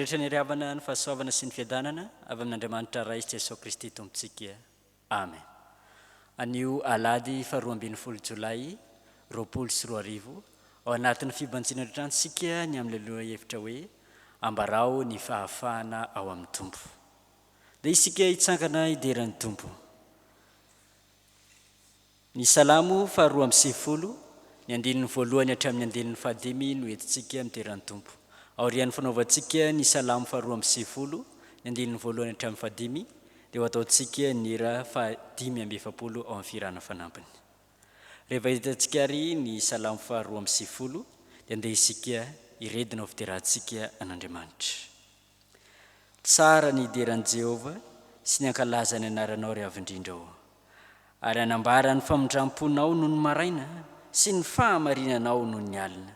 rehetra ny riavana ny fahasoavana sy ny fiadanana avy amin'Andriamanitra Ray Jesosy Kristy tompontsika. Amen. Anio alady 12 Jolay 2024 ao anatin'ny fibantsina trantsika ny amin'ny aloha hevitra hoe ambarao ny fahafahana ao amin'ny tompo. Dia isika hitsangana ideran'ny tompo. Ny salamo 220 ny andinin'ny voalohany hatramin'ny andinin'ny fahadimy no entintsika miteran'ny tompo. Aorian'ny fanaovantsika ny salamo 220 ny andinin'ny voalohany hatramin'ny fahadimy dia ataontsika ny hira 570 ao amin'ny firana fanampiny. Rehefa hitantsika ary ny salamo 220 dia andeha isika iredina ho fiterahantsika an'Andriamanitra. Tsara ny ideran'i Jehova sy ny ankalaza ny anaranao ry avy indrindra ao. Ary anambara ny famindramponao noho ny maraina sy ny fahamarinanao noho ny alina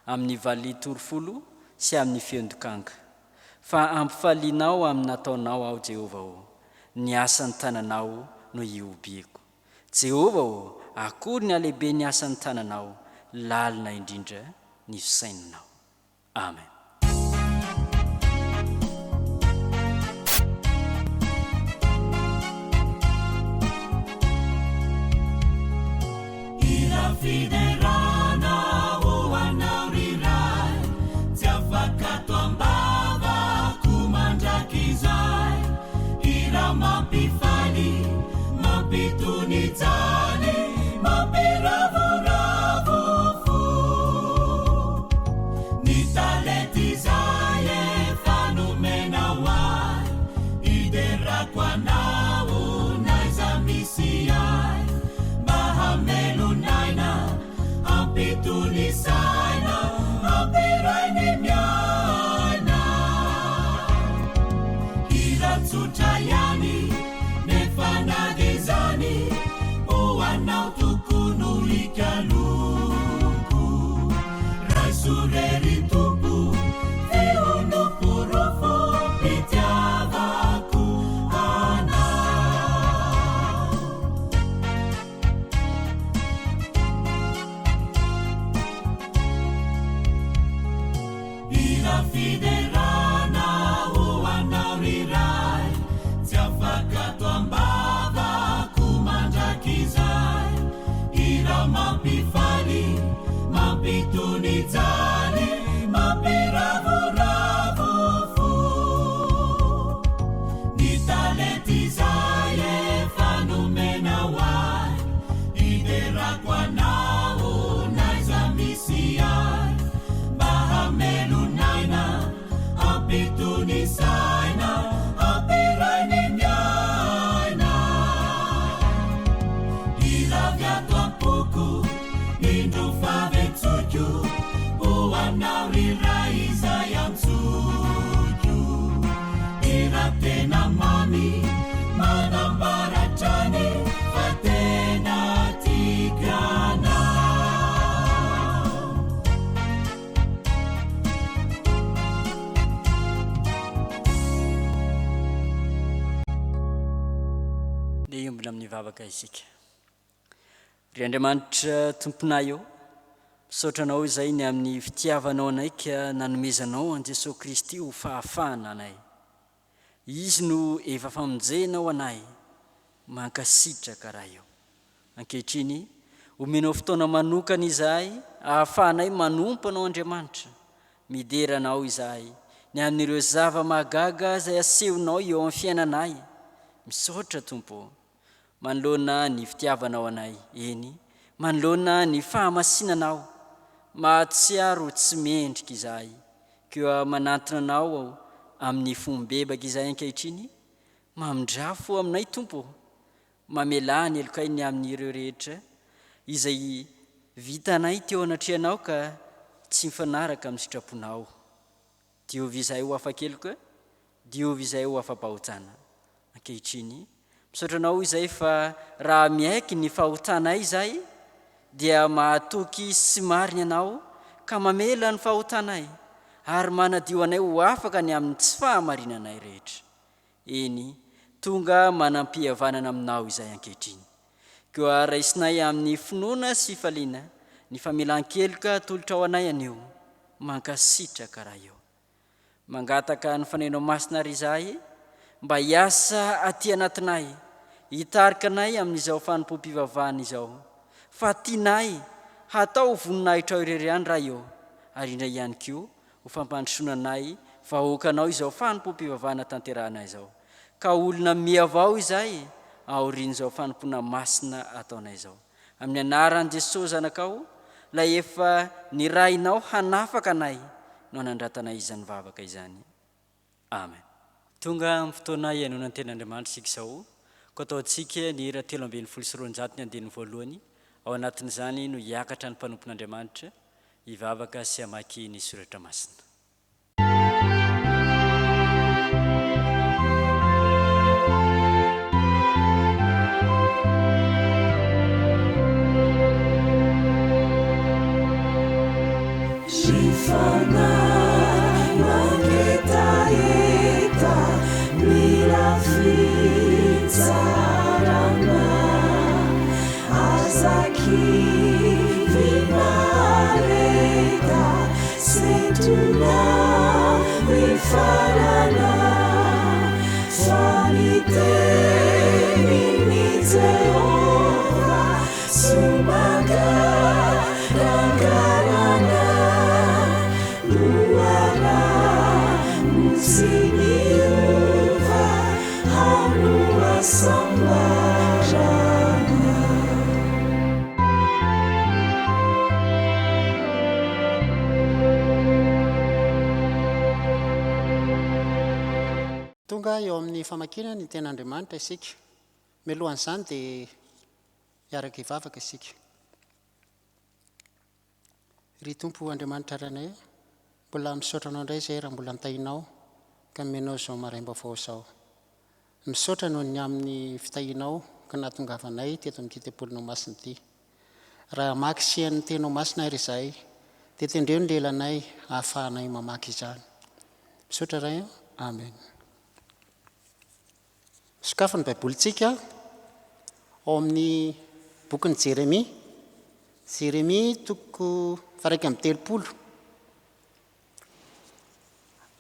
amin'ny vali torofolo sy amin'ny fiondokanga. Fa ampifalianao amin'ny nataonao ao Jehova ao, ny asan'ny tananao no iobieko. Jehova ao, akory ny alehibe ny asan'ny tananao, lalina indrindra ny fisainanao. Amen. Fiderana o anao riray, tsy afaka toambava kumandrakizay, ira mampifaly, mampitony jany, mampiravoravo fo. Ny talety zay efa nomena hoay, iderako anao naiza misy ay, mahamelonaina ampitony saina, ampirainy miaina. Hiratsotra ihany nefa nadezany, ho anao tokono ikaloko. Raisorery tompo, feonoporofo, pitiavako anao. Ira fiderana ho anao riray, tsy afaka toambava kumandrakizay, ira mampifaly, mampitony jany, mampiravoravo fo. Ny talety zay efa nomena hoay, iderako anao naiza misy ay, mahamelonaina ampitony saina, ampirainy miaina. Iravy ato ampoko indro faventsoko, ho anao riray izay antsoko. Ira tena mamy manambaratrany, fa tena tikanao. Dia iombona amin'ny vavaka isika. Ry Andriamanitra tomponay eo, misaotranao izay ny amin'ny fitiavanao anaika nanomezanao an Jesosy Kristy ho fahafahana anay. Izy no efa famonjenao anay, mankasitraka raha eo. Ankehitriny, omenao fotoana manokana izahay, ahafahanay manompo anao Andriamanitra, mideranao izahay ny amin'ireo zava-mahagaga izay asehonao eo amin'ny fiainanay. Misaotra Tompo, manoloana ny fitiavanao anay, eny, manoloana ny fahamasinanao, mahatsiaro tsy mendrika izahay, keo manantona anao ao amin'ny fombebaka izahay ankehitriny, mamindrafo aminay Tompo, mamelany elokainy amin'ireo rehetra izay vitanay teo anatrehanao ka tsy mifanaraka amin'ny sitraponao. Diovy izahay ho afa-keloka, diovy izahay ho afa-pahotana. Ankehitriny, misaotranao izay fa raha miaiky ny fahotanay izay, dia mahatoky sy mariny anao ka mamela ny fahotanay, ary manadio anay ho afaka ny amin'ny tsy fahamarinanay rehetra. Eny, tonga manam-pihavanana aminao izay ankehitriny. Keo raisinay amin'ny finoana sy faliana, ny famelan-keloka tolotra ao anay anio, mankasitraka raha eo. mangataka ny fanenao masina ry izahay mba hiasa aty anatinay, hitarika anay amin'izao fanompom-pivavahana izao, fa tianay hatao voninahitra ao irery ihany raha eo, ary indray ihany koa ho fampandrosoananay vahoakanao izao fanompom-pivavahana tanterahanay izao, ka olona miavao izay aorian'izao fanompona masina ataonay izao. Amin'ny anaran'i Jesosy zanakao, lay efa nirainao hanafaka anay no nandratanay izany vavaka izany. Amen. Tonga amin'ny fotoana ianona ny ten'Andriamanitra isika izao, ko ataontsika ny hira 320 ny andininy voalohany, ao anatin'izany no hiakatra ny mpanompon'Andriamanitra hivavaka sy hamaky ny soratra masina. Tonga eo amin'ny famakina ny ten'Andriamanitra isika. Mialohan'izany dia hiaraka hivavaka isika. Ry Tompo Andriamanitra ranay, mbola misaotranao indray izay raha mbola nitahinao ka menao izao maraim-baovao izao. Misaotra noho ny amin'ny fitahinao ka nahatongavanay teto amin'ity tempolinao masina ity. Raha mamaky sehan'ny tenao masina ry izahay, dia tendreo ny lelanay ahafahanay mamaky izany. Misaotra ray, amen. Sokafa ny baibolintsika ao amin'ny bokin'i Jeremia. Jeremia toko 1:30.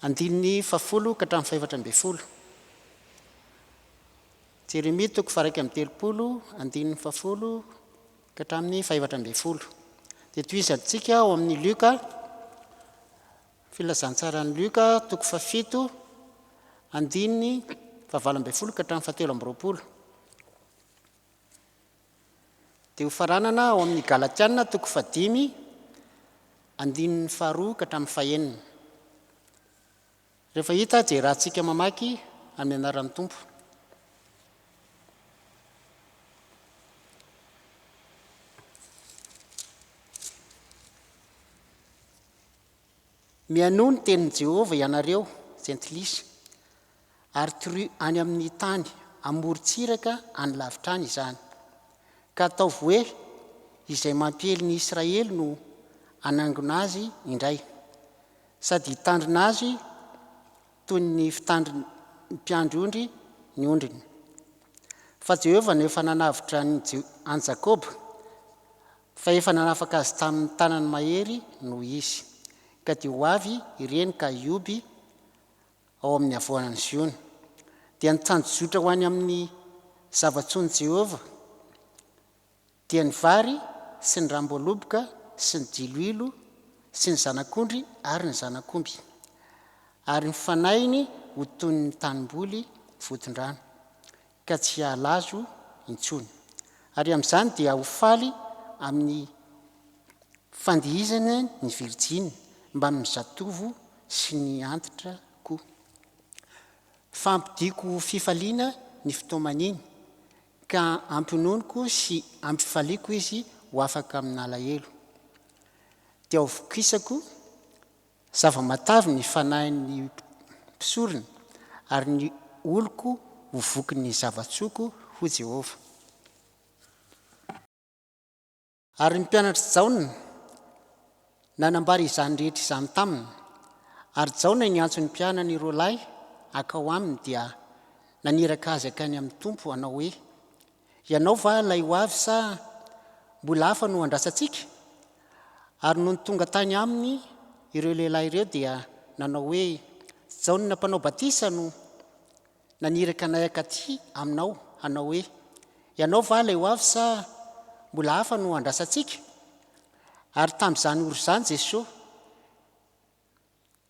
Andininy 10 ka hatramin'ny 14. Jeremia toko 1:30, andininy 10 ka hatramin'ny 14. Dia toy izy antsika ao amin'ny Luka, filazantsarany Luka toko 7, andininy 12 ka hatramin'ny 17. Dia ho faranana ao amin'ny Galatiana toko 5, andininy 2 ka hatramin'ny 9. Rehefa hita dia rahantsika mamaky amin'ny anaran'ny Tompo. Mianoho ny tenin'i Jehovah ianareo jentilisa, ary toroy any amin'ny tany amorontsiraka any lavitrany izany. Ka ataovy hoe izay mampihely ny Israely no anangona azy indray, sady hitandrina azy toy ny fitandriny mpiandry ny ondriny. Fa Jehovah no efa nanavitra any Jakoba, fa efa nanafaka azy tamin'ny tanany mahery no izy, ka dia ho avy ireny ka hioby ao amin'ny avoanany Ziona. Dia nitandrozotra ho any amin'ny zava-tsoan'i Jehovah dia ny vary sy ny ramboaloboka sy ny diloilo sy ny zanak'ondry ary ny zanak'omby, ary ny fanainy ho toy ny tanimboly voton-drano, ka tsy halazo intsony. Ary amin'izany dia ho faly amin'ny fandihizana ny virjiny mba amin'ny zatovo sy ny antitra koa. Fampidiko fifaliana ny fotoamaniny, ka ampinoniko sy ampifaliako izy ho afaka amin'ny alahelo. Dia ho vokisako zava-matavy ny fanahin'ny mpisorona, ary ny oloko ho voky ny zava-tsoko ho Jehovah. Ary ny mpianatra Jaona nanambara izany rehetra izany taminy, ary Jaona ny antso ny mpianany ireo lahy akao aminy dia naniraka azy akany amin'ny Tompo hanao hoe, ianao va lay ho avy sa mbola hafa no andrasantsika? Ary noho ny tonga tany aminy ireo lehilahy ireo dia nanao hoe, Jaona mpanao batisa no naniraka anay akaty aminao, hanao hoe ianao va lay ho avy sa mbola hafa no andrasantsika. Ary tamin'izany oro izany Jesosy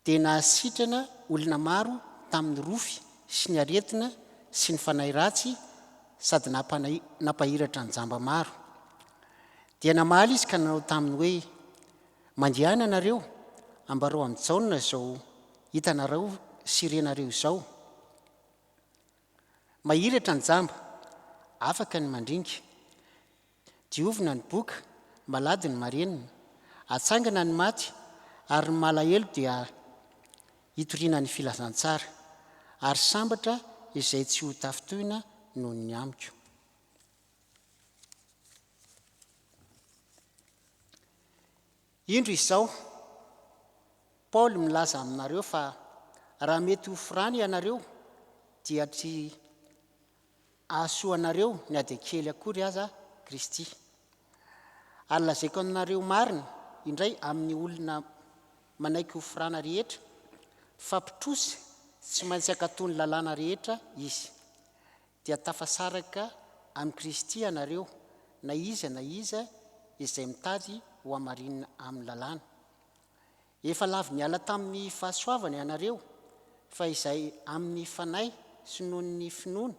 dia nahasitrana olona maro tamin'ny rofy sy ny aretina sy ny fanahy ratsy sady nampahiratra ny jamba maro. Dia namaly izy ka nanao taminy hoe mandehana anareo ambarao amin'ny Jaona izao hitanareo sy renareo izao. Mahiratra ny jamba, afaka ny mandringa, diovina ny boka, malady ny marenina, atsangana ny maty, ary ny malahelo dia hitoriana ny filazantsara, ary sambatra izay tsy ho tafitohina noho ny amiko. Indro izao Paoly milaza aminareo fa raha mety ho firany ianareo dia tsy ahasoanareo ny adekely akory aza Kristy. Ary lazaiko aminareo marina indray amin'ny olona manaiky ho firana rehetra, fampitrosa tsy maintsy akatony lalàna rehetra izy, dia tafasaraka amin'ny Kristy ianareo na iza izay mitady ho amarinina amin'ny lalàna. Efa lavy miala tamin'ny fahasoavana ianareo, fa izay amin'ny fanahy sy noho ny finoana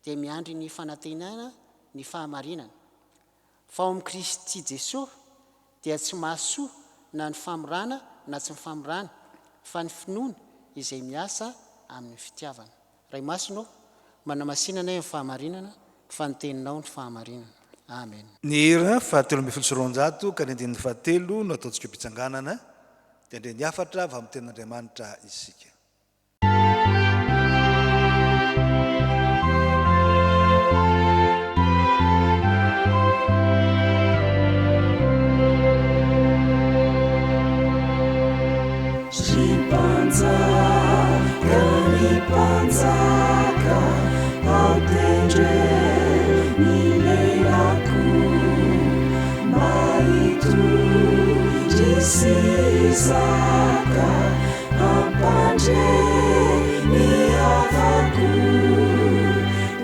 dia miandry ny fanantenana ny fahamarinana. Fa ao amin'ny Kristy Jesosy dia tsy mahasoa na ny famorana na tsy ny famorana, fa ny finoana izay miasa amin'ny fitiavana. Ray masonao manamasinana ny fahamarinana, fa ny teninao ny fahamarinana. Amen. Ny hira fahatelo ambin'ny folo sy roanjato ka ny andininy fahatelo no ataontsika mpitsanganana dia ndre ny afatra avy amin'ny tenin'Andriamanitra isika. Panzaka ao tendre milelako maitu disisaka ampandre miavako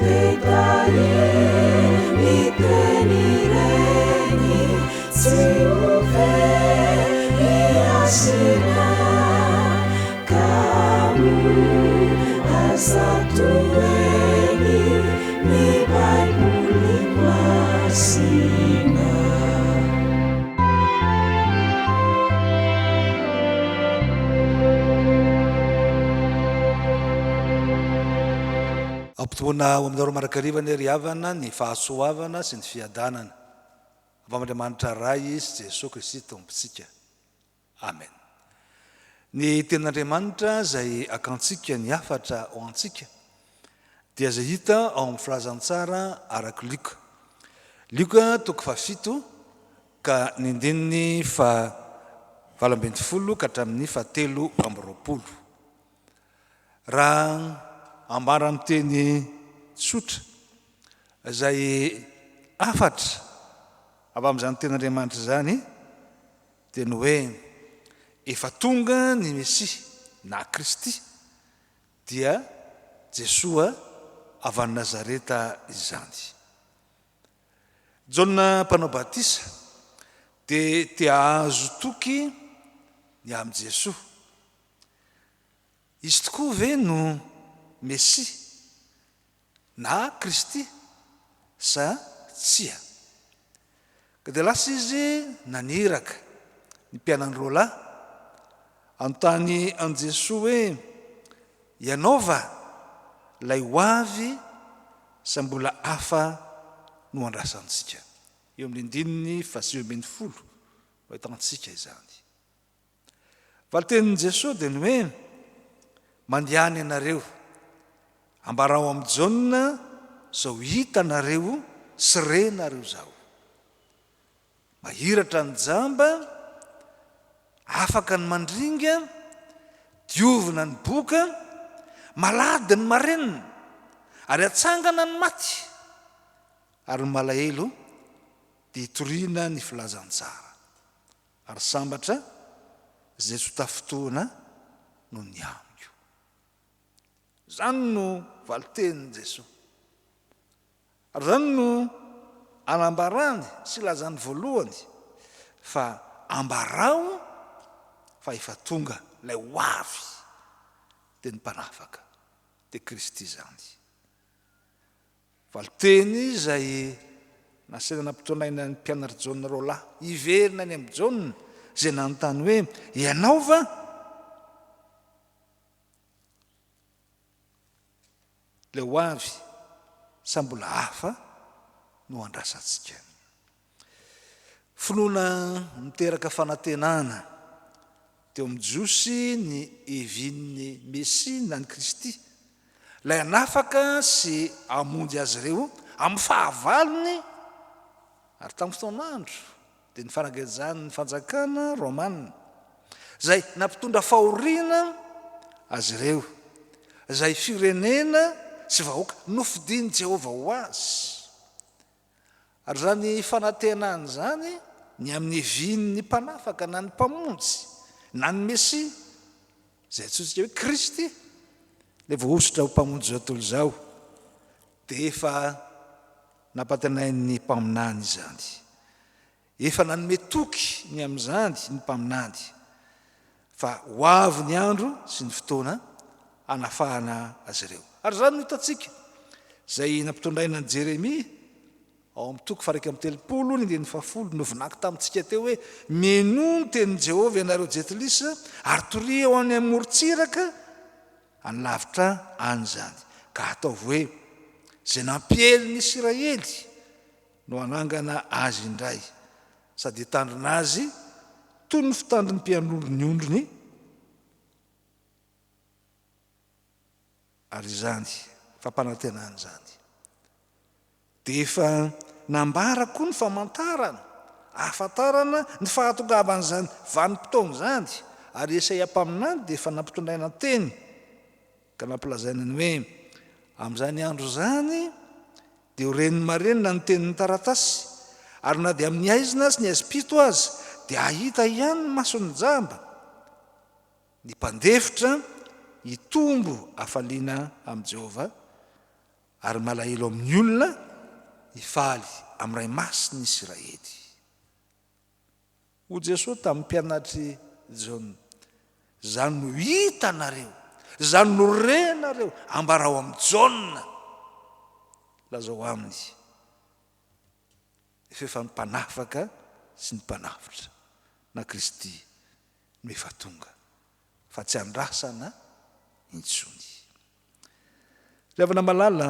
tetae mitenireny tsy ove iasina kamu asatueni mi Baibuli masina. Ampitoana ao aminareo marakarivana ery havana ny fahasoavana sy ny fiadanana avy amin'Andriamanitra ray izy Jesosy Kristy tompontsika. Amen. Ny tenin'Andriamanitra izay akantsika ny afatra ho antsika dia izay hita ao amin'ny filazantsara araka Luka. Luka toko fafito ka ny andininy valo ambin'ny folo ka hatramin'ny fahatelo amby roapolo. Raha ambara amin'ny teny tsotra izay afatra avy amin'izany tenin'Andriamanitra izany dia ny hoe efa tonga ny Mesia na Kristy dia Jesosy avy any Nazareta izany. Jaona mpanao batisa dia tia azo toky ny amin'ny Jesosy. Izy tokoa ve no Mesia na Kristy sa tsia? Ka dia lasa izy naniraka ny mpianany roalahy anontany an Jesosy hoe ianao va lay ho avy sa mbola hafa no andrasantsika? Eo amin'ny andininy fahasivy ambin'ny folo ho ahitantsika izany. Fa ny tenin' Jesosy dia ny hoe mandehany ianareo ambarao amin'ny Jaona zao hitanareo sy renareo zao. Mahiratra ny jamba, afaka ny mandringa, diovina ny boka, malady ny marenina, ary atsangana ny maty, ary ny malahelo dia hitoriana ny filazantsara, ary sambatra izay tsy ho tafitoana noho ny amiko. zany no valitenin Jesosy. Ary zany no anambarany sy lazany voalohany fa ambarao fa efa tonga lay ho avy dia ny mpanafaka dia Kristy zany. Valiteny izay nasaina nampitonaina ny mpianary Jaona roalahy iverina any amin'ny Jaona izay nanontany hoe ianao va lay ho avy sa mbola hafa no andrasantsika. Finoana miteraka fanantenana teo amin'ny Jiosy ny hevinin'ny Mesia na ny Kristy lay anafaka sy amonjy azy ireo amin'ny fahavalony. Ary tamin'ny fotoan'andro dia ny fanagajany ny fanjakana Romanina izay nampitondra fahoriana azy ireo, izay firenena sy vahoaka nofidiny Jehova ho azy. Ary zany fanantenana zany ny amin'ny hevinin'ny mpanafaka na ny mpamonjy na ny Mesia izay antsointsika hoe Kristy le voaositra ho mpamonjy zao tontolo izao dia efa nampatenain'ny mpaminany izany, efa nanome toky ny amin'izany ny mpaminany fa ho avy ny andro sy ny fotoana anafahana azy ireo. Ary zany no hitantsika izay nampitondraina ny Jeremia ao amin'ny toko 1:30 no voninahiko tamintsika teo hoe meno ny tenin'i Jehovah ianareo jetilisa ary toria ho any amin'ny morontsiraka any lavitra any zany, ka ataovy hoe izay nampiely ny Israely no anangana azy indray sady hitandrina azy toy ny fitandriny mpianondrony ondrony. Ary zany fampanantenana zany dia efa nambara koa ny famantarana ahafantarana ny fahatongavan'izany vanim-potoana zany. Ary Esaia mpaminany dia efa nampitondraina teny ka nampilazaina ny hoe amin'izany andro zany dia ho reniny marenina ny tenin'ny taratasy ary na dia amin'ny aizina sy ny aizipito azy dia ahita ihany ny mason'ny jamba, ny mpandefitra hitombo hafaliana amin'i Jehova ary malahelo amin'ny olona hifaly amin'ny ray masiny Israely. Ho Jesosy tamin'ny mpianatry Jaona, zany no hitanareo, zany no renareo ambarao amin'ny Jaona lazao aminy efa ny mpanafaka sy ny mpanafitra na Kristy no efa tonga fa tsy andrasana intsony. Rehefa malala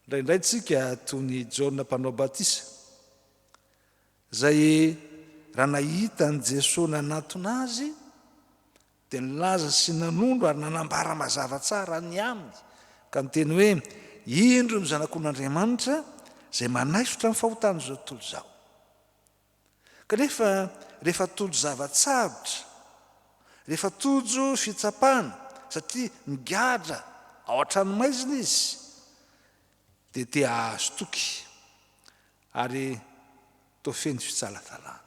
indraindray tsika toy ny Jaona mpanao batisa izay raha nahita ny Jesosy nanatona azy dia nilaza sy nanondro ary nanambara mazava tsara ny aminy ka niteny hoe indro ny zanak'Andriamanitra izay manaisotra ny fahotana zao tontolo izao. Kanefa rehefa tojo zavatsarotra, rehefa tojo fitsapana satria migadra ao an-tranomaizina izy dia te ahazo toky ary toa feny fitsalatsalana.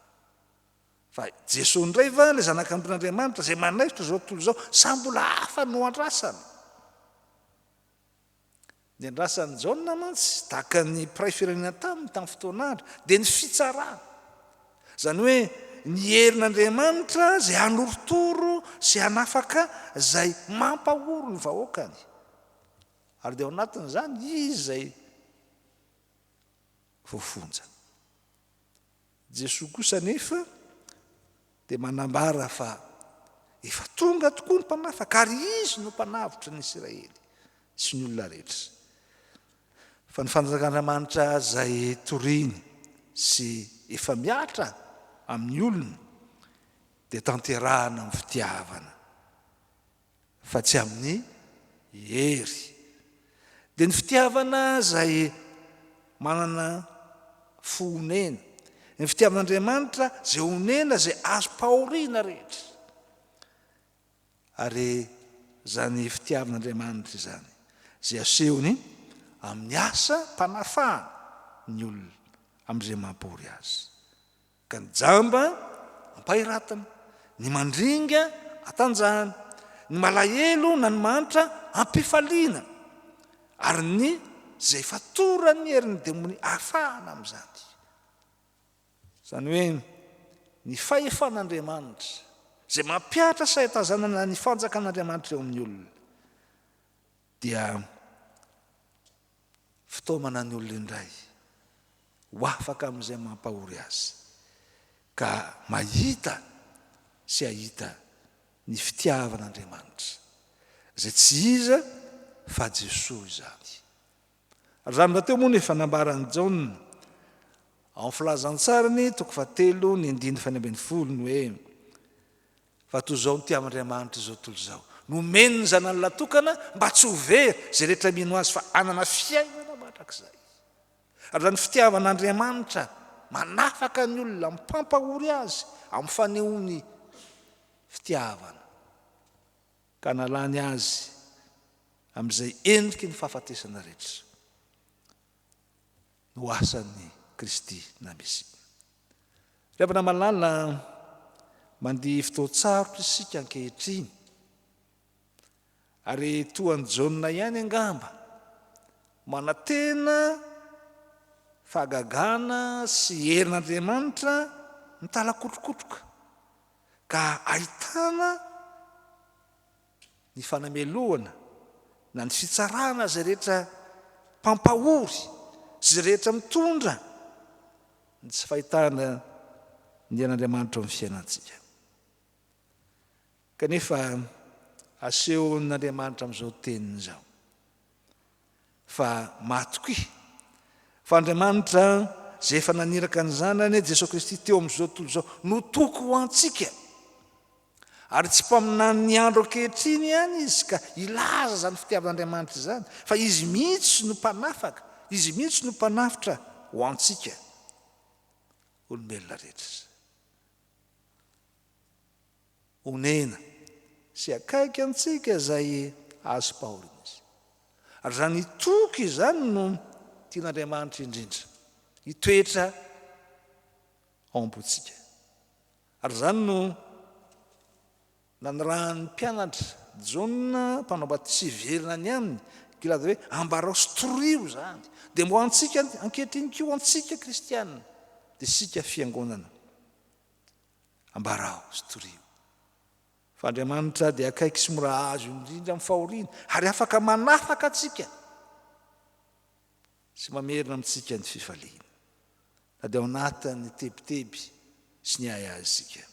Fa Jesosy indray va ilay zanak'Andriamanitra izay manaisotra zao tontolo izao sa mbola hafa no andrasana. Ny andrasan'ny Jaona mantsy tahaka ny mpiray firenena tamin'ny fotoan'andro dia ny fitsarana, zany hoe ny herin'Andriamanitra izay hanorotoro sy hanafaka izay mampahoro ny vahoakany. Ary dia ao anatin'izany izy izay voafonja. Jesosy kosa nefa dia manambara fa efa tonga tokoa ny mpanafaka ary izy no mpanavotra ny Israely sy ny olona rehetra. Fa ny fanjaka'Andriamanitra izay toriny sy efa miatra amin'ny olona dia tanterahana amin'ny fitiavana fa tsy amin'ny hery. Dia ny fitiavana izay manana fonena, ny fitiavan'Andriamanitra izay honena izay azo pahoriana rehetra. Ary zany fitiavan'Andriamanitra izany izay asehony amin'ny asa mpanafahana ny olona amin'izay mampahory azy. Ka ny jamba ampahiratana, ny mandringa atanjahana, ny malahelo na ny manitra ampifaliana ary ny zay fatorany herin'ny demony afahana amin'izany. Zany hoe ny fahefan'Andriamanitra zay mampiatra saitazanana ny fanjakan'Andriamanitra eo amin'ny olona dia fitaomana ny olona indray ho afaka amin'izay mampahory azy ka mahita sy ahita ny fitiavan'Andriamanitra zay tsy iza fa Jesosy izany. Ary zany rahateo moa ny fanambarany Jaona ao amin'ny filazantsarany 7:1-20 hoe fa toy izao ny tiavan'Andriamanitra izao tontolo izao, nomeny ny zanany latokana mba tsy ho very zay rehetra mino azy fa anana fiainana mandrakizay. Ary zany fitiavan'Andriamanitra manafaka ny olona mipampahory azy amin'ny fanehoany fitiavana ka nalany azy amin'izay endriky ny fahafatesana rehetra no asan'ny Kristy na Mesia. Rehefa malala mandihy fotoan-tsarotra isika ankehitriny ary toan'ny Jaona ihany angamba manantena fahagagana sy herin'Andriamanitra mitalakotrokotroka ka ahitana ny fanameloana na ny fitsarana zay rehetra pampahory zay rehetra mitondra ny tsy fahitana ny an'Andriamanitra amin'ny fiainantsika. Kanefa aseho n'Andriamanitra amin'izao teniny izao fa matoky fa Andriamanitra zay efa naniraka ny zanany Jesosy Kristy teo amin'izao tontolo izao no toko ho antsika ary tsy mpaminany ny andro ankehitriny ihany izy ka ilaza zany fitiavan'Andriamanitra izany fa izy mihitsy no mpanafaka, izy mihitsy no mpanafitra ho antsika olombelona rehetra. Onena sy akaiky antsika zay azo pahorina izy. Ary zany toky izany no tian'Andriamanitra indrindra hitoetra ao am-pontsika. Ary zany no nanirahan'ny mpianatra Jaona mpanao batisy verina ny aminy kilaza hoe ambarao storio zany dia mbo antsika ankehitriny koa antsika kristianina dia sika fiangonana ambarao storio fa Andriamanitra dia akaiky sy mora azo indrindra amin'ny fahoriana ary afaka manafaka atsika sy mamerina amintsika ny fifaliana na dia ao anatin'ny tebiteby sy ny ay azy sika.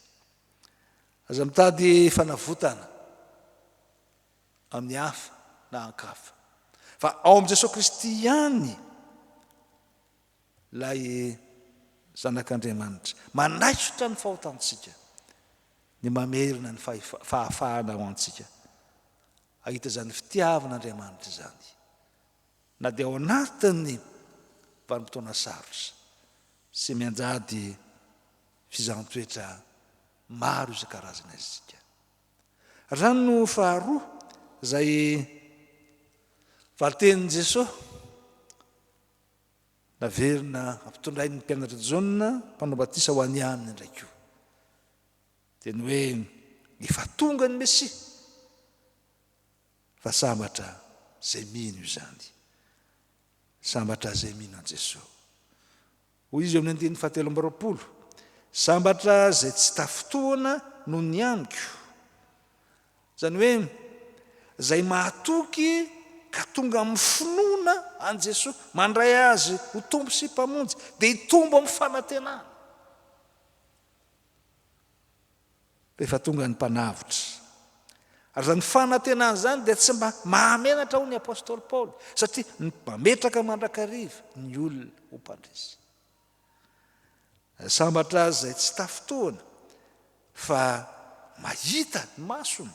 Aza mitady fanavotana amin'ny hafa na ankafa fa ao amin'i Jesosy Kristy ihany lay zanak'Andriamanitra manaisotra ny fahotantsika ny mamerina ny fahafahana ho antsika ahita zany fitiavan'Andriamanitra izany na dia ao anatin'ny vanim-potoana sarotra sy mianjady fizaham-toetra maro isan-karazana izika. Zany no faharoa zay valitenin'i Jesosy naverina ampitondrain'ny mpianatra Jaona mpanao batisa ho any aminy indray koa dia ny hoe efa tonga ny Mesia fa sambatra zay mino izany, sambatra zay mino an Jesosy. Hoy izy amin'ny 19:20 sambatra zay tsy tafotoana no ny amiko, zany hoe zay mahatoky ka tonga amin'ny finoana an Jesosy mandray azy ho tombo sy mpamonjy dia hitombo amin'ny fanantenana rehefa tonga ny mpanavotra. Ary zany fanantenana zany dia tsy mba mahamenatra ho ny apôstôly Paoly satria mametraka mandrakariva ny olona ho mpandresy. Sambatra zay tsy tafotoana fa mahita ny masony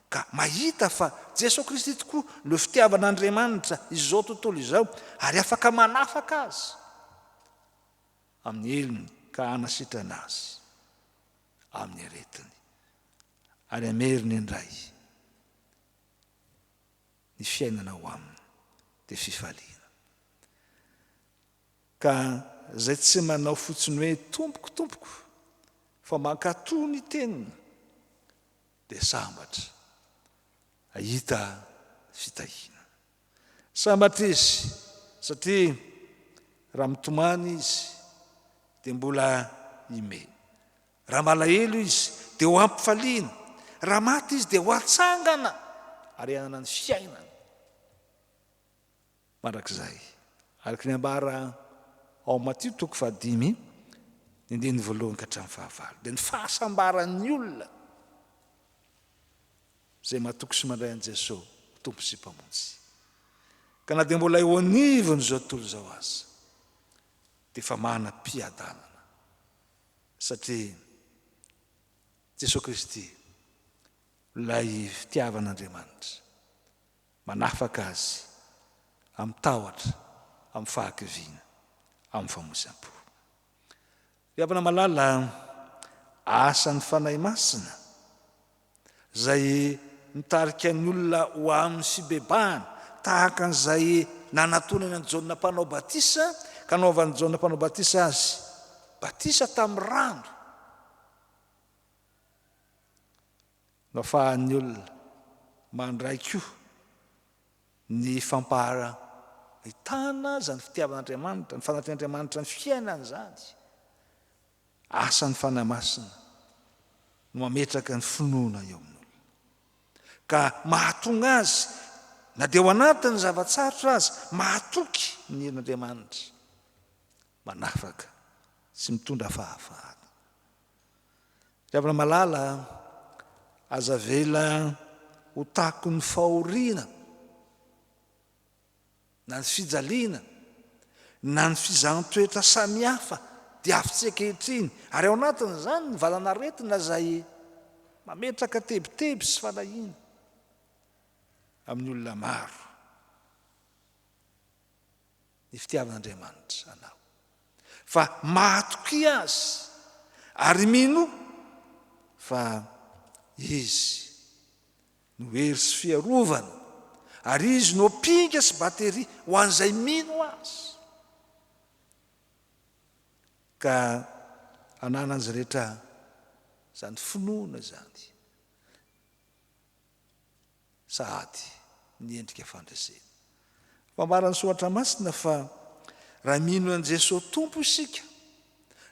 ka mahita fa Jesosy Kristy tokoa no fitiavan'Andriamanitra izao tontolo izao ary afaka manafaka azy amin'ny eliny ka hanasitrana azy amin'ny aretiny ary ameriny indray ny fiainana ho aminy dia fifaliana ka zay tsy manao fotsiny hoe tompoko fa mankatoa ny teniny dia sambatra ahita fitahina. Sambatrisy satria raha mitomany izy dia mbola ime. Raha malahelo izy dia ho ampifaliana. Raha maty izy dia ho atsangana ary anana ny fiainana. Mandrakizay araka ny ambara ao Matio 5:5 ny voalohany ka hatramin'ny 9 dia ny fahasambaran'ny olona zay matoky sy mandray an' Jesosy tompo sy mpamonjy. Ka na dia mbola eo anivony zao tontolo zao aza dia fa manam-piadanana satria Jesosy Kristy ilay fitiavan'Andriamanitra manafaka azy amin'ny tahotra, amin'ny fahakiviana, amin'ny famosam-po. Riavana malala asan'ny fanahy masina zay mitarika ny olona ho amin'ny fibebahana tahaka an'izay nanantonany an' Jaona mpanao batisa ka naovan'i Jaona mpanao batisa azy batisa tamin'ny rano. Nafahan'ny olona mandray koa ny ahitana zany fitiavan'Andriamanitra, ny fananten'Andriamanitra ny fiainana zany. Asan'ny fanahy masina no mametraka ny finoana eo amin'olona. Ka mahatonga azy, na dia ao anatin'ny zavatsarotra azy, mahatoky ny Andriamanitra, manafaka sy mitondra fahafahana. Riavana malala aza vela ho tako ny fahoriana na ny fijaliana na ny fizaham-toetra samihafa dia afitsy ankehitriny ary ao anatiny zany ny valanaretina zay mametraka tebiteby sy falahina amin'ny olona maro ny fitiavan'Andriamanitra anao. Fa mahatoky azy ary mino fa izy no hery sy fiarovana ary izy no pinga sy batery ho an'izay mino azy. Ka ananan'izy rehetra zany finoana zany sahady ny endrika fandraisena. Fambaran'ny Soatra Masina fa raha mino an' Jesosy tompo isika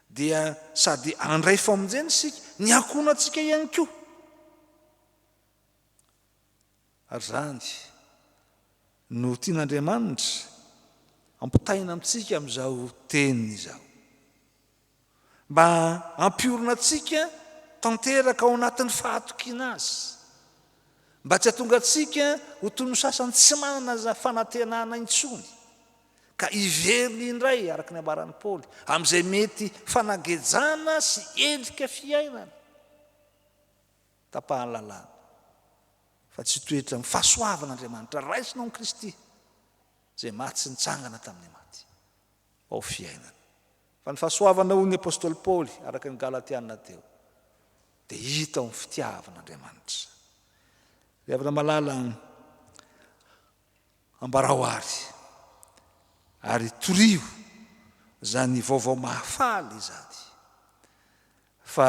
dia sady andray famonjena isika ny ankohona antsika ihany koa. Ary zany no tian'Andriamanitra ampitaina amintsika amin'izao teniny izao, mba ampiorina antsika tanteraka ao anatin'ny fahatokiana azy, mba tsy hahatonga antsika ho toy ny sasany tsy manana fanantenana intsony, ka iveriny indray araka ny ambaran'ny Paoly amin'izay mety fanagejana sy endrika fiainana tapahany lalàna, fa tsy toetra amin'ny fahasoavan'Andriamanitra raisinao ny Kristy zay maty sy nitsangana tamin'ny maty ao fiainana. Fa ny fahasoavana hoy ny apôstôly Paoly araka ny Galatiana teo dia hita ao amin'ny fitiavan'Andriamanitra. Riavana malala ambarao ary torio zany vaovao mahafaly izany fa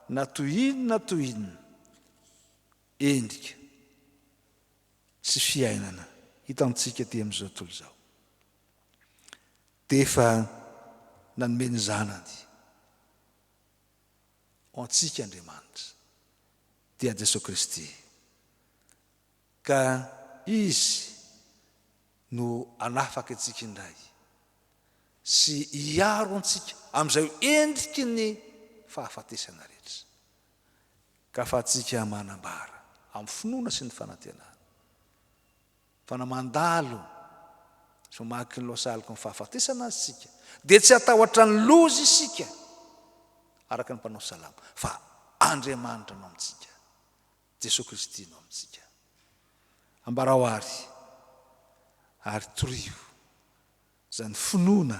natoinona endrika sy fiainana hitantsika ty amin'izao tontolo izao dia efa nanome ny zanany ho antsika Andriamanitra dia Jesosy Kristy, ka izy no anafaka antsika indray sy hiaro antsika amin'izay endriky ny fahafatesana rehetra, ka afahantsika manambara amin'ny finoana sy ny fanantenana fa na mandalo sy mamaky ny lohasaliko ny fahafatesana azy sika dia tsy hatahotra ny lozy isika araka ny mpanao salama, fa Andriamanitra no amintsika, Jesosy Kristy no amintsika. Ambarao ary torio zany finoana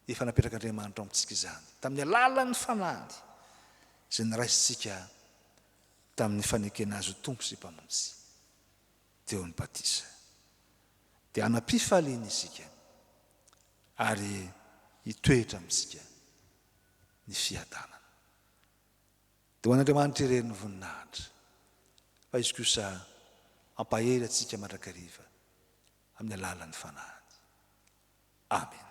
efa napetraka Andriamanitra amintsika izany tamin'ny alalan'ny fanahy zay niraisitsika tamin'ny fanekena azy ho tompo sy mpamonjy teo ny batisa, dia anam-pifaliana isika ary hitoetra amintsika ny fiadanana. Dia ho an'Andriamanitra irery ny voninahitra fa izy kosa ampahery atsika mandrakariva amin'ny alalan'ny fanahy. Amen.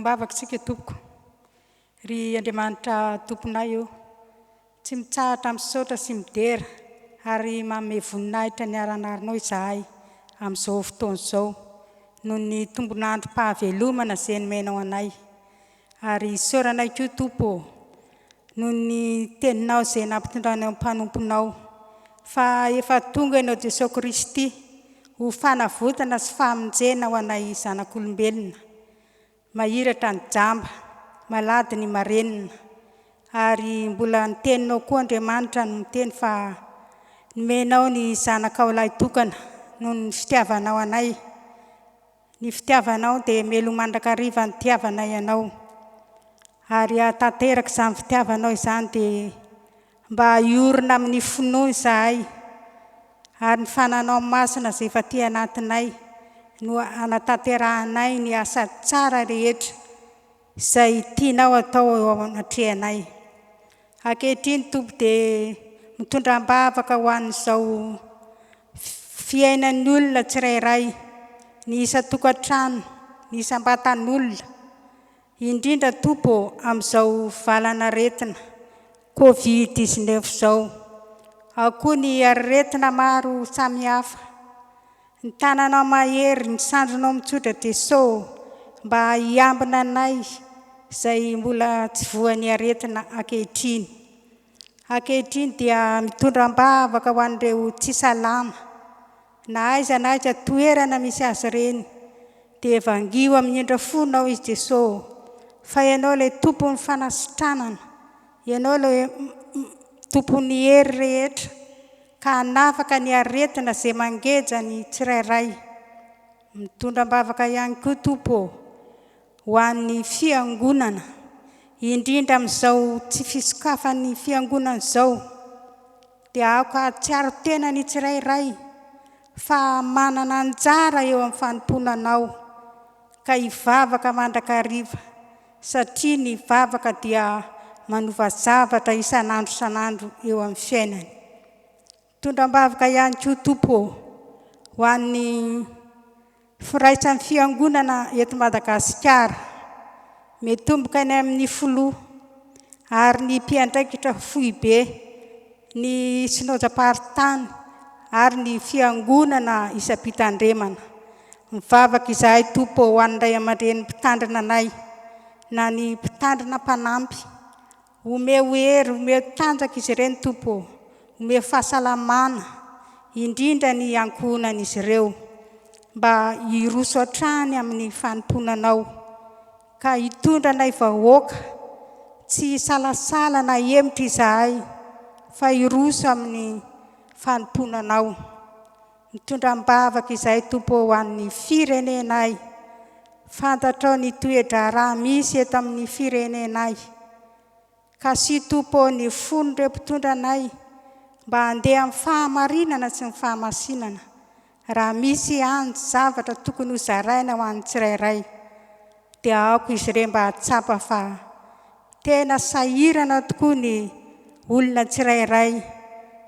Imbavakitsika tompoko ry Andriamanitra tomponay io tsy mitsahatra misaotra sy midera ary manome voninahitra ny aranarinao izahay amin'izao fotoana izao noho ny tombonandrom-pahavelomana izay nomenao anay ary isaoranay koa tompo noho ny teninao izay nampitondranay amin'ny mpanomponao fa efa tonga ianao Jesosy Kristy ho fanavotana sy famonjena ho anay zanak'olombelona. Mahiratra ny jamba, malady ny marenina, ary mbola ny teninao koa Andriamanitra no miteny fa nomenao ny zanakao lahy tokana noho ny fitiavanao anay. Ny fitiavanao dia melo mandrakariva ny tiavanay ianao. Ary atateraka izany fitiavanao izany dia mba iorina amin'ny finoana izahay ary ny fananao masina izay efa ty anatinay no anatanterahanay ny asa tsara rehetra izay tianao atao eo anatrehanay. Ankehitriny Tompo dia mitondram-bavaka ho an'izao fiainan'ny olona tsirairay, ny isa-tokantrano, ny isam-batan'olona, indrindra Tompo amin'izao valana retina Covid-19 zao, akoa ny aretina maro samihafa. Ny tananao mahery, ny sandronao mitsotra Jesosy mba hiambina anay izay mbola tsy voan'ny aretina ankehitriny. Ankehitriny dia mitondram-bavaka ho an'ireo tsy salama, na aiza toerana misy azy ireny, dia vangio amin'ny indrafonao izy Jesosy, fa ianao ilay tompon'ny fanasitranana, ianao ilay tompon'ny hery rehetra, ka hanafaka ny aretina izay mangeja ny tsirairay. Mitondram-bavaka ihany koa Tompo ho an'ny fiangonana, indrindra amin'izao tsy fisokafan'ny fiangonana izao, dia aoka hatsiaro tena ny tsirairay fa manana anjara eo amin'ny fanomponanao, ka hivavaka mandrakariva, satria ny vavaka dia manova zavatra isan'andro eo amin'ny fiainany. Mitondram-bavaka ihany koa Tompo ho an'ny firaisany fiangonana eto Madagasikara, mitomboka any amin'ny filoha ary ny mpiandraikitra foibe, ny sinodam-paritany ary ny fiangonana isam-pitandremana. Mivavaka izahay Tompo ho an'ilay aman-dreny mpitandrina anay, na ny mpitandrina mpanampy, omeo hery, omeo tanjaka izy ireny Tompo, omeo fahasalamana, indrindra ny ankohonan'izy ireo, mba hiroso hatrany amin'ny fanomponanao, ka hitondra anay vahoaka, tsy salasala na emotra izahay, fa hiroso amin'ny fanomponanao. Mitondram-bavaka izahay Tompo ho an'ny firenenay, fantatrao ny toe-draharaha misy eto amin'ny firenenay, ka sy Tompo ny fon'ireo mpitondra anay mba handeha amin'ny fahamarinana sy ny fahamasinana, raha misy zavatra tokony ho zaraina ho an'ny tsirairay, dia aoko izy ireo mba hatsapa fa tena sahirana tokoa ny olona tsirairay,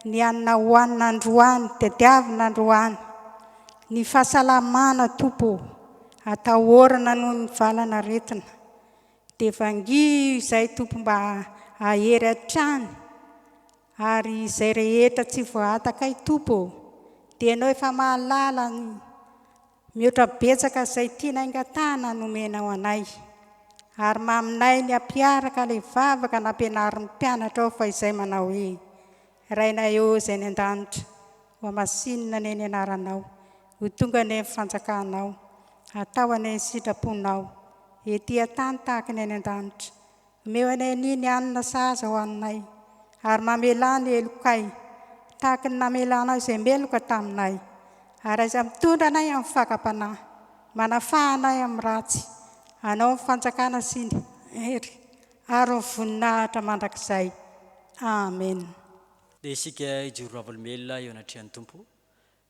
ny anona hoanina androany, tadiavina androany, ny fahasalamana Tompo atahorana noho ny valana retina, dia vangio izay Tompo mba hahery hatrany, ary izay rehetra tsy voatakay Tompo, dia ianao efa mahalala ny mihoatra betsaka izay tiana aingatahana nomenao anay, ary maminay ny ampiaraka ilay vavaka nampianarin'ny mpianatra ao fa izay manao hoe: Rainay eo izay ny an-danitra, ho masinina ny anaranao, ho tonga ny fanjakanao, atao anay ny sitraponao, ety an-tany tahaka ny any an-danitra. Omeo anay ny anona sahaza ho anay, ary mamelà ny elokay tahaka ny namelanao izay meloka taminay, ary aiza mitondra anay amin'ny fakapanahy, manafahanay amin'ny ratsy, anao ny fanjakana sy ny hery ary ny voninahitra mandrakizay. Amen. Dia isika ijoro vavolombelona eo anatrehan'ny Tompo,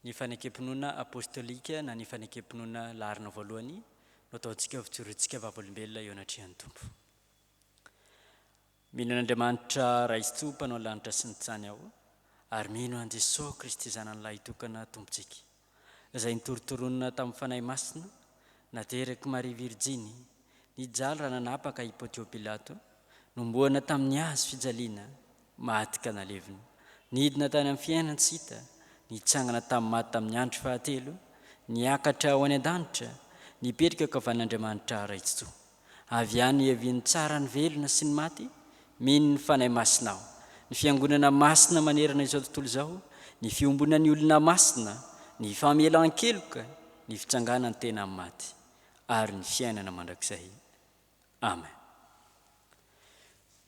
ny fanekem-pinoana apôstôlika na ny fanekem-pinoana laharana voalohany no ataontsika fijoroantsika vavolombelona eo anatrehan'ny Tompo. Mino an'Andriamanitra Raisy mpanao lanitra sy ny tany aho, ary mino an' Jesosy Kristy zanan'lahy tokana tompontsika, izay nitorotoronina tamin'ny fanahy masina, nateraka Maria Virjiny, nijaly raha nanapaka i Pôntio Pilato, nomboana tamin'ny hazo fijaliana, maty ka nalevina, nidina tany amin'ny fiainana tsy hita, nitsangana tamin'ny maty tamin'ny andro fahatelo, niakatra ho any an-danitra, nipetraka kavan'Andriamanitra Raisy, avy any hiaviany tsara ny velona sy ny maty, mino ny fanahy masinao, ny fiangonana masina manerana izao tontolo izao, ny fiombonan'ny olona masina, ny famelan-keloka, ny fitsanganany tena amin'ny maty, ary ny fiainana mandrakizay. Amen.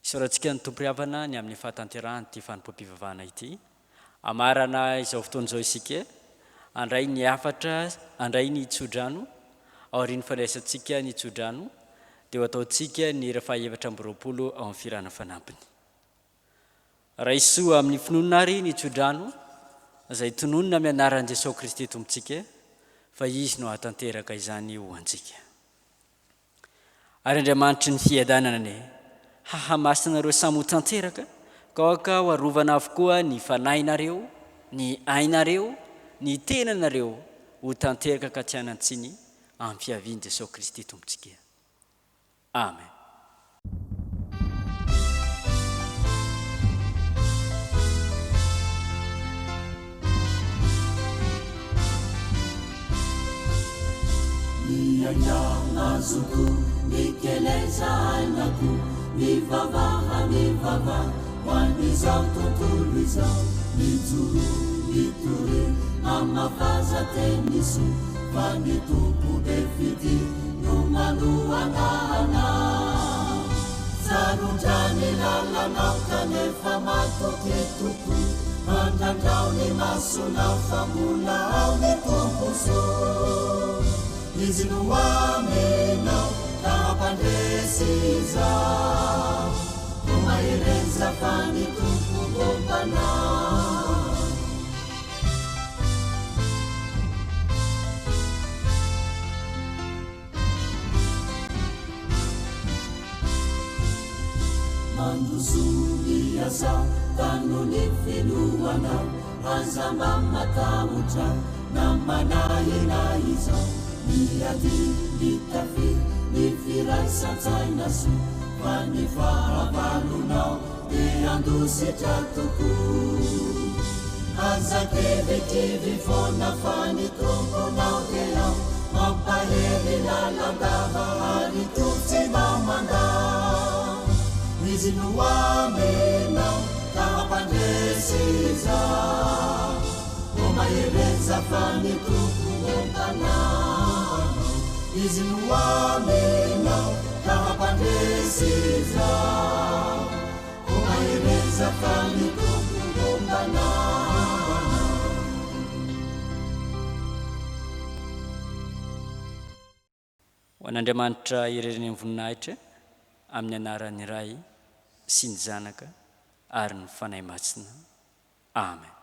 Isaorantsika ny tompo-ravana ny amin'ny fahatanterahany ty fanompoam-pivavahana ity, amarana izao fotoana izao isika, andray ny afatra, andray ny tsodrano, aorian'ny fandraisantsika ny tsodrano, dia ho ataontsika ny raha faha-efatra amby roapolo ao amin'ny firana fanampiny. Raisoa amin'ny finoninary ny tsodrano, izay tononona amin'ny anaran'i Jesosy Kristy tompontsika, fa izy no hatanteraka izany ho antsika. Ary Andriamanitry ny fiadanana ne, hahamasina samy ho tanteraka, ka ho arovana avokoa ny fanahinareo, ny ainareo, ny tenanareo ho tanteraka ka tianantsiny amin'ny fiaviany Jesosy Kristy tompontsika. Amen. Nianyamazoko nikeleza ainako nivava hoan'izao tontolo izao nijoro nitory amavaza teniso fa ny tompo Davida no manohanahana sarondrany lalanao kanefa matoky tompo mandrandrao ny masonao fa mbola ao ny tomposo izy no amenao ka hampandresy izao no mahereza fa ny tompo mombanao mandroso ny asa tano ny finoanao aza mamatahotra na manahina izao niady nitafi ny firaisan-tsaina so fa ny fahavalonao dia andositra tokoa aza-kevetrevy foana fa ny tomponao dia ao mampahery lalandava ary totsinao mandao izy no amenao ka hampandresy izao ho mahereza fa ny tompo mombanao izy no amenao ka hampandresy izao ho mahereza fa ny tompo mombanao ho an'Andriamanitra ireny amin'ny voninahitra amin'ny anaran'ny Ray sy ny Zanaka ary ny fanahy masina. Amen.